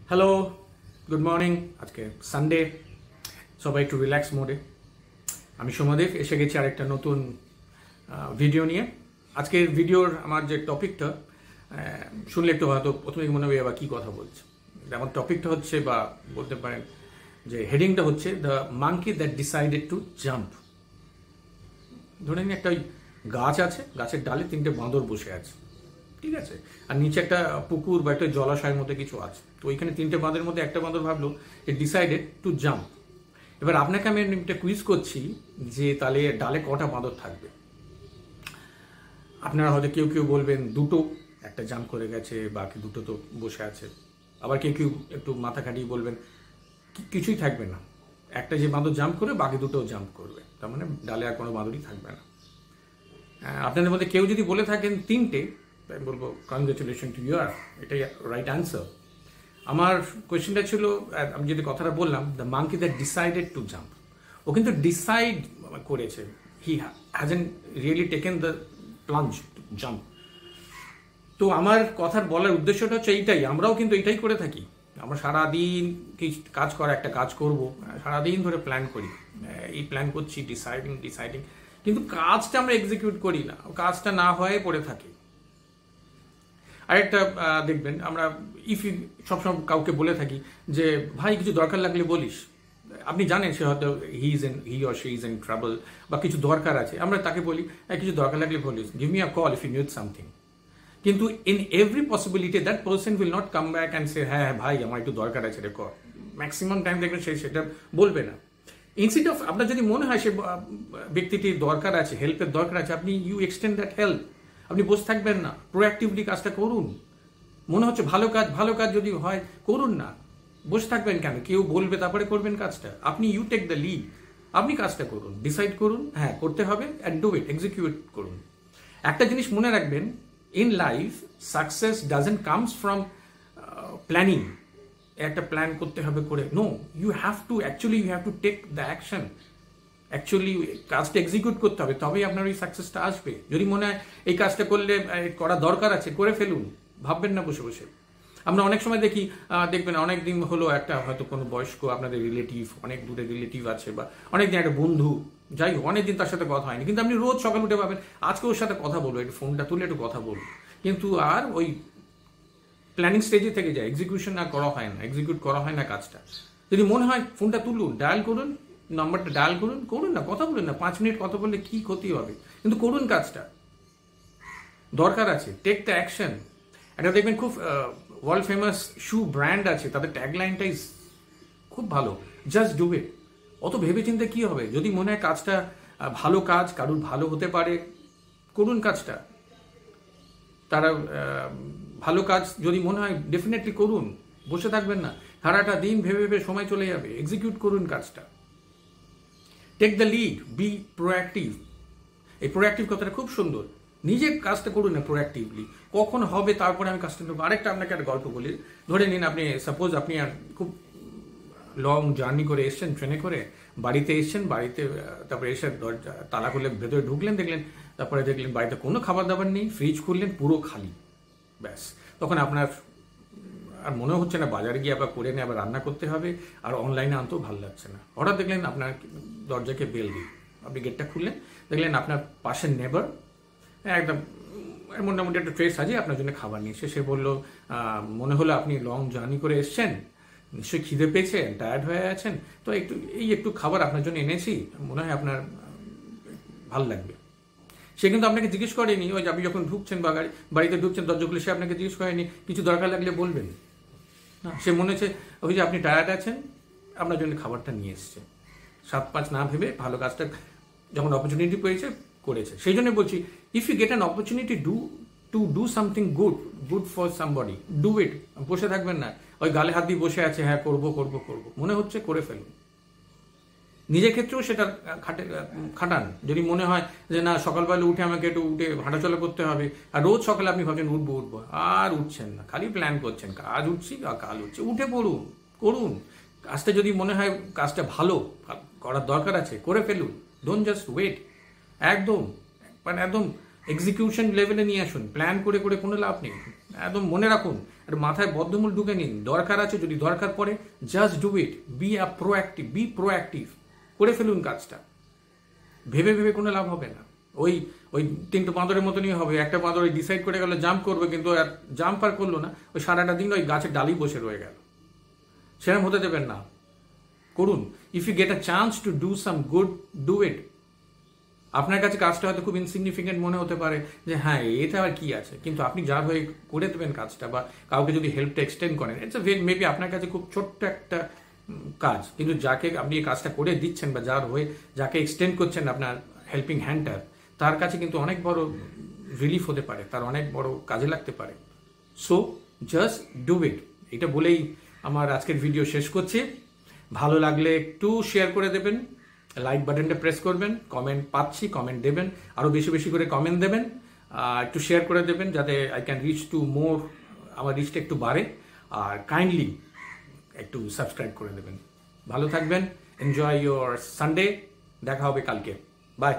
Hello, good morning. আজকে Sunday, সবাই একটু রিল্যাক্স মোডে। আমি সোমাদেব এসে গেছি আরেকটা নতুন ভিডিও নিয়ে। আজকের ভিডিওর আমার যে টপিকটা শুনলে একটু হয়তো প্রথমে মনে হবে আবার কী কথা বলছে। আমার টপিকটা হচ্ছে, বা বলতে পারেন যে হেডিংটা হচ্ছে the monkey that decided to jump. ধরে নিন একটা ওই গাছ আছে, গাছের ডালে তিনটে বাঁদর বসে আছে, ঠিক আছে, আর নিচে একটা পুকুর বা একটা জলাশয়ের মধ্যে কিছু আছে। তো ওইখানে তিনটে বাঁদরের মধ্যে একটা বাঁদর ভাবলো এ ডিসাইডেড টু জাম্প। এবার আপনাকে আমি একটা কুইজ করছি যে তাহলে ডালে কটা বাঁদর থাকবে। আপনারা হয়তো কেউ কেউ বলবেন দুটো, একটা জাম্প করে গেছে, বাকি দুটো তো বসে আছে। আবার কেউ কেউ একটু মাথা খাটিয়ে বলবেন কিছুই থাকবে না, একটা যে বাঁদর জাম্প করবে বাকি দুটোও জাম্প করবে, তার মানে ডালে আর কোনো বাঁদরই থাকবে না। আপনাদের মধ্যে কেউ যদি বলে থাকেন তিনটে, আমি বলবো কনগ্রেচুলেশন টু ইউর, এটাই রাইট অ্যান্সার। আমার কোয়েশ্চেনটা ছিল, আমি যদি কথাটা বললাম the monkey that decided to jump, ও কিন্তু ডিসাইড করেছে, he hasn't really taken the plunge to jump. তো আমার কথার বলার উদ্দেশ্যটা হচ্ছে এইটাই, আমরাও কিন্তু এইটাই করে থাকি। আমরা সারাদিন কাজ করা, একটা কাজ করব, সারাদিন ধরে প্ল্যান করি, এই প্ল্যান করছি, ডিসাইডিং, কিন্তু কাজটা আমরা এক্সিকিউট করি না, কাজটা না হয়ে পড়ে থাকি। আরেকটা দেখবেন, আমরা সবসময় কাউকে বলে থাকি যে ভাই কিছু দরকার লাগলে বলিস। আপনি জানেন সে হয়তো he or she is in trouble, বা কিছু দরকার আছে, আমরা তাকে বলি কিছু দরকার লাগলে বলিস, give me a call if you need something. কিন্তু in every possibility that person will not come back and say হ্যাঁ ভাই আমার একটু দরকার আছে রে কর। ম্যাক্সিমাম টাইম দেখবেন সে সেটা বলবে না। ইনস্টিড অফ আপনার যদি মনে হয় সে ব্যক্তিটির দরকার আছে, হেল্পের দরকার আছে, আপনি ইউ এক্সটেন্ড দ্যাট হেল্প। আপনি বসে থাকবেন না, প্রোঅ্যাক্টিভলি কাজটা করুন। মনে হচ্ছে ভালো কাজ যদি হয় করুন না, বসে থাকবেন কেন? কেউ বলবে তারপরে করবেন কাজটা। আপনি ইউ টেক দ্য লিড, আপনি কাজটা করুন, ডিসাইড করুন হ্যাঁ করতে হবে, অ্যান্ড ডু ইট, এক্সিকিউট করুন। একটা জিনিস মনে রাখবেন, in life success doesn't comes from planning, একটা প্ল্যান করতে হবে করে, no, you have to take the action. Actually কাজটা এক্সিকিউট করতে হবে, তবেই আপনার ওই সাকসেসটা আসবে। যদি মনে হয় এই কাজটা করলে করা দরকার আছে, করে ফেলুন, ভাববেন না বসে বসে। আমরা অনেক সময় দেখবেন অনেক দিন হলো একটা হয়তো কোনো বয়স্ক আপনাদের রিলেটিভ, অনেক দূরে রিলেটিভ আছে, বা অনেক দিন একটা বন্ধু, যাই হোক অনেকদিন তার সাথে কথা হয়নি, কিন্তু আপনি রোজ সকাল উঠে পাবেন আজকে ওর সাথে কথা বলবো, একটু ফোনটা তুলে একটু কথা বলবো, কিন্তু আর ওই প্ল্যানিং স্টেজে থেকে যায়, এক্সিকিউট করা হয় না কাজটা। যদি মনে হয় ফোনটা তুলুন, ডায়াল করুন, নাম্বারটা ডায়াল করুন না, কথা বলুন না, 5 মিনিট কথা বললে কি ক্ষতি হবে, কিন্তু করুন কাজটা, দরকার আছে, টেক দ্য অ্যাকশন। একটা দেখবেন খুব ওয়ার্ল্ড ফেমাস শু ব্র্যান্ড আছে, তাদের ট্যাগলাইনটাই খুব ভালো, জাস্ট ডু ইট। অত ভেবেচিন্তে কি হবে? যদি মনে হয় কাজটা ভালো কাজ, কারুর ভালো হতে পারে, করুন কাজটা। তারা ভালো কাজ যদি মনে হয় ডেফিনেটলি করুন, বসে থাকবেন না, সারাটা দিন ভেবে সময় চলে যাবে, এক্সিকিউট করুন কাজটা। Take the lead, be proactive. এই প্রোঅ্যাক্টিভ কথাটা খুব সুন্দর, নিজের কাজটা করুন না প্রোঅ্যাক্টিভলি, কখন হবে তারপরে আমি কাজটা করবো। আরেকটা আপনাকে একটা গল্প বলি। ধরে নিন সাপোজ আপনি আর খুব লং জার্নি করে এসছেন, ট্রেনে করে বাড়িতে এসছেন, বাড়িতে তারপরে এসে দরজা তালা খুলে ভেতরে ঢুকলেন, তারপরে দেখলেন বাড়িতে কোনো খাবার দাবার নেই, ফ্রিজ খুললেন পুরো খালি, ব্যাস। তখন আপনার আর মনে হচ্ছে না বাজারে গিয়ে আবার করে নিয়ে আবার রান্না করতে হবে, আর অনলাইনে আনতেও ভালো লাগছে না। হঠাৎ দেখলেন আপনার দরজাকে বেল দিই, আপনি গেটটা খুললেন, দেখলেন আপনার পাশের নেবার একদম মোটামুটি একটা ট্রে সাজিয়ে আপনার জন্য খাবার নিয়ে সে বললো, মনে হলো আপনি লং জার্নি করে এসছেন, নিশ্চয়ই খিদে পেয়েছেন, টায়ার্ড হয়ে আছেন, তো একটু খাবার আপনার জন্য এনেছি, মনে হয় আপনার ভালো লাগবে। সে কিন্তু আপনাকে জিজ্ঞেস করেনি, ওই আপনি যখন ঢুকছেন বা বাড়িতে ঢুকছেন দরজা খুলে, সে আপনাকে জিজ্ঞেস করেনি কিছু দরকার লাগলে বলবেন না। সে মনে হচ্ছে ওই যে আপনি টায়ার্ড আছেন, আপনার জন্য খাবারটা নিয়ে এসছে। 7-5 না ভেবে ভালো কাজটা যখন অপরচুনিটি পেয়েছে করেছে। সেই জন্য বলছি, if you get an opportunity to do something good for somebody, do it. বসে থাকবেন না, ওই গালে হাত দিয়ে বসে আছে, হ্যাঁ করবো, মনে হচ্ছে করে ফেলুন। নিজের ক্ষেত্রেও সেটা খাটান। যদি মনে হয় যে না সকালবেলা উঠে আমাকে একটু হাঁটাচলা করতে হবে, আর রোজ সকালে আপনি ভাবছেন উঠবো, আর উঠছেন না, খালি প্ল্যান করছেন, কাজ উঠছি কাল উঠছে, উঠে পড়ুন, করুন কাজটা। যদি মনে হয় কাজটা ভালো করার দরকার আছে, করে ফেলুন, ডোন্ট জাস্ট ওয়েট। একদম এক্সিকিউশন লেভেলে নিয়ে আসুন। প্ল্যান করে কোনো লাভ নেই, একদম মনে রাখুন, একটু মাথায় বদ্ধমূল ঢুকে নিন, দরকার আছে যদি দরকার পড়ে just do it, be proactive, করে ফেলুন কাজটা। ভেবে ভেবে কোনো লাভ হবে না। ওই ওই তিনটে বাঁদরের মতনই হবে, একটা বাঁদর ওই ডিসাইড করে গেল জাম্প করবে, কিন্তু জাম্প আর করলো না, ওই সারাটা দিন ওই গাছের ডালেই বসে রয়ে গেল। সেরকম হতে দেবেন না, করুন। If you get a chance to do some good, do it. আপনার কাছে কাজটা হয়তো খুব ইনসিগনিফিকেন্ট মনে হতে পারে যে হ্যাঁ এটা আর কি আছে, কিন্তু আপনি যার হয়ে করে দেবেন কাজটা বা কাউকে যদি হেল্পটা এক্সটেন্ড করেন, ইটস মেবি আপনার কাছে খুব ছোট্ট একটা কাজ, কিন্তু যাকে আপনি এই কাজটা করে দিচ্ছেন বা যার হয়ে যাকে এক্সটেন্ড করছেন আপনার হেল্পিং হ্যান্ডটা, তার কাছে কিন্তু অনেক বড় রিলিফ হতে পারে, তার অনেক বড় কাজে লাগতে পারে। সো জাস্ট ডু ইট। এটা বলেই আমার আজকের ভিডিও শেষ করছি। ভালো লাগলে একটু শেয়ার করে দেবেন, লাইক বাটনটা প্রেস করবেন, কমেন্ট পাচ্ছি, কমেন্ট দেবেন, আরও বেশি বেশি করে কমেন্ট দেবেন, একটু শেয়ার করে দেবেন যাতে আই ক্যান রিচ টু মোর, আমার রিচটা একটু বাড়ে। আর কাইন্ডলি একটু সাবস্ক্রাইব করে দেবেন। ভালো থাকবেন, এনজয় ইউর সানডে, দেখা হবে কালকে, বাই।